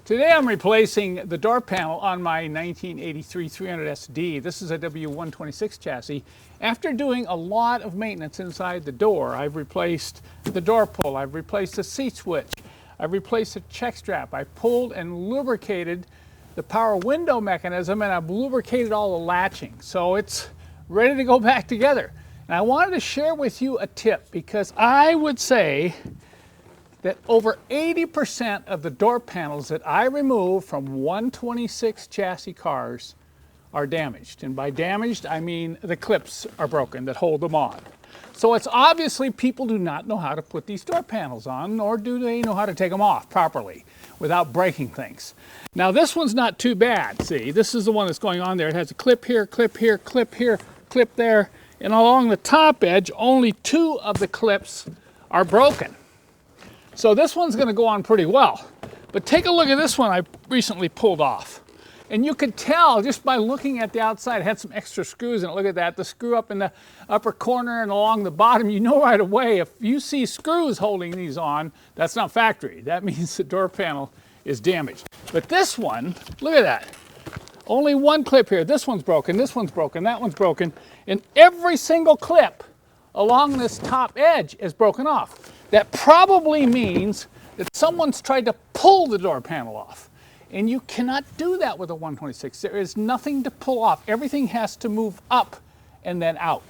Today I'm replacing the door panel on my 1983 300 SD. This is a W126 chassis. After doing a lot of maintenance inside the door, I've replaced the door pull, I've replaced the seat switch, I've replaced the check strap, I pulled and lubricated the power window mechanism, and I've lubricated all the latching. So it's ready to go back together. And I wanted to share with you a tip, because I would say that over 80% of the door panels that I remove from 126 chassis cars are damaged. And by damaged, I mean the clips are broken that hold them on. So it's obviously people do not know how to put these door panels on, nor do they know how to take them off properly without breaking things. Now this one's not too bad. See, this is the one that's going on there. It has a clip here, clip here, clip here, clip there. And along the top edge, only 2 of the clips are broken. So this one's going to go on pretty well. But take a look at this one I recently pulled off. And you could tell just by looking at the outside, it had some extra screws in it. Look at that, the screw up in the upper corner and along the bottom. You know right away, if you see screws holding these on, that's not factory. That means the door panel is damaged. But this one, look at that. Only 1 clip here. This one's broken, this one's broken, that one's broken. And every single clip along this top edge is broken off. That probably means that someone's tried to pull the door panel off. And you cannot do that with a 126. There is nothing to pull off. Everything has to move up and then out.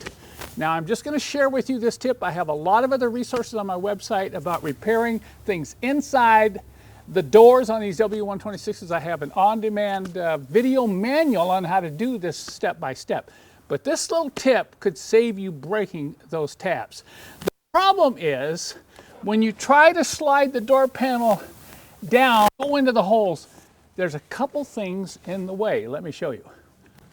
Now I'm just going to share with you this tip. I have a lot of other resources on my website about repairing things inside the doors on these W126s. I have an on-demand video manual on how to do this step by step. But this little tip could save you breaking those tabs. The problem is, when you try to slide the door panel down, go into the holes, there's a couple things in the way. Let me show you.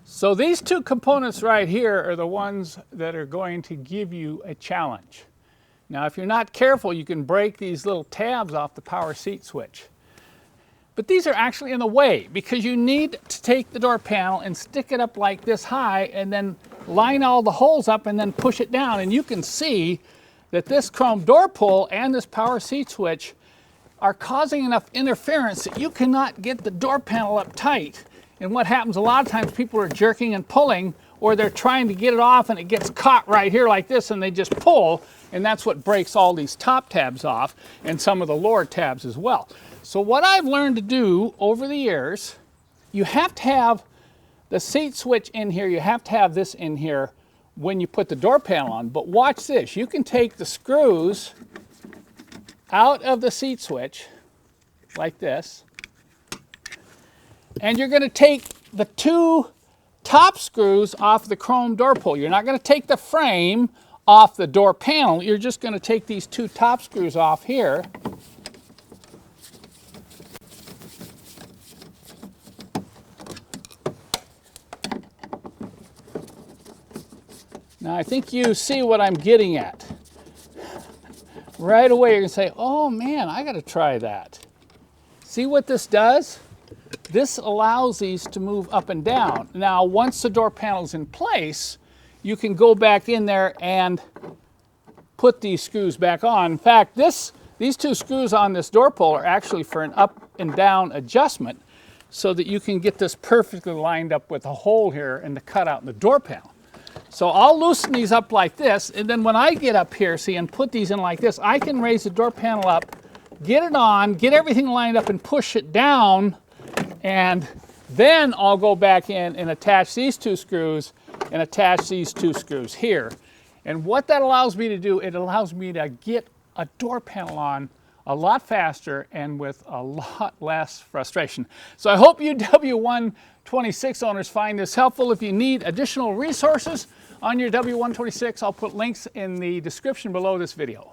So these 2 components right here are the ones that are going to give you a challenge. Now if you're not careful, you can break these little tabs off the power seat switch. But these are actually in the way, because you need to take the door panel and stick it up like this high and then line all the holes up and then push it down. And you can see that this chrome door pull and this power seat switch are causing enough interference that you cannot get the door panel up tight. And what happens a lot of times, people are jerking and pulling, or they're trying to get it off and it gets caught right here like this and they just pull, and that's what breaks all these top tabs off and some of the lower tabs as well. So what I've learned to do over the years, you have to have the seat switch in here, you have to have this in here when you put the door panel on. But watch this, you can take the screws out of the seat switch like this, and you're going to take the 2 top screws off the chrome door pull. You're not going to take the frame off the door panel, you're just going to take these 2 top screws off here. Now I think you see what I'm getting at. Right away you're going to say, oh man, I got to try that. See what this does? This allows these to move up and down. Now once the door panel's in place, you can go back in there and put these screws back on. In fact, these 2 screws on this door pull are actually for an up and down adjustment, so that you can get this perfectly lined up with a hole here and the cutout in the door panel. So I'll loosen these up like this, and then when I get up here, see, and put these in like this, I can raise the door panel up, get it on, get everything lined up and push it down, and then I'll go back in and attach these 2 screws and attach these 2 screws here. And what that allows me to do, it allows me to get a door panel on a lot faster and with a lot less frustration. So I hope you W126 owners find this helpful. If you need additional resources on your W126, I'll put links in the description below this video.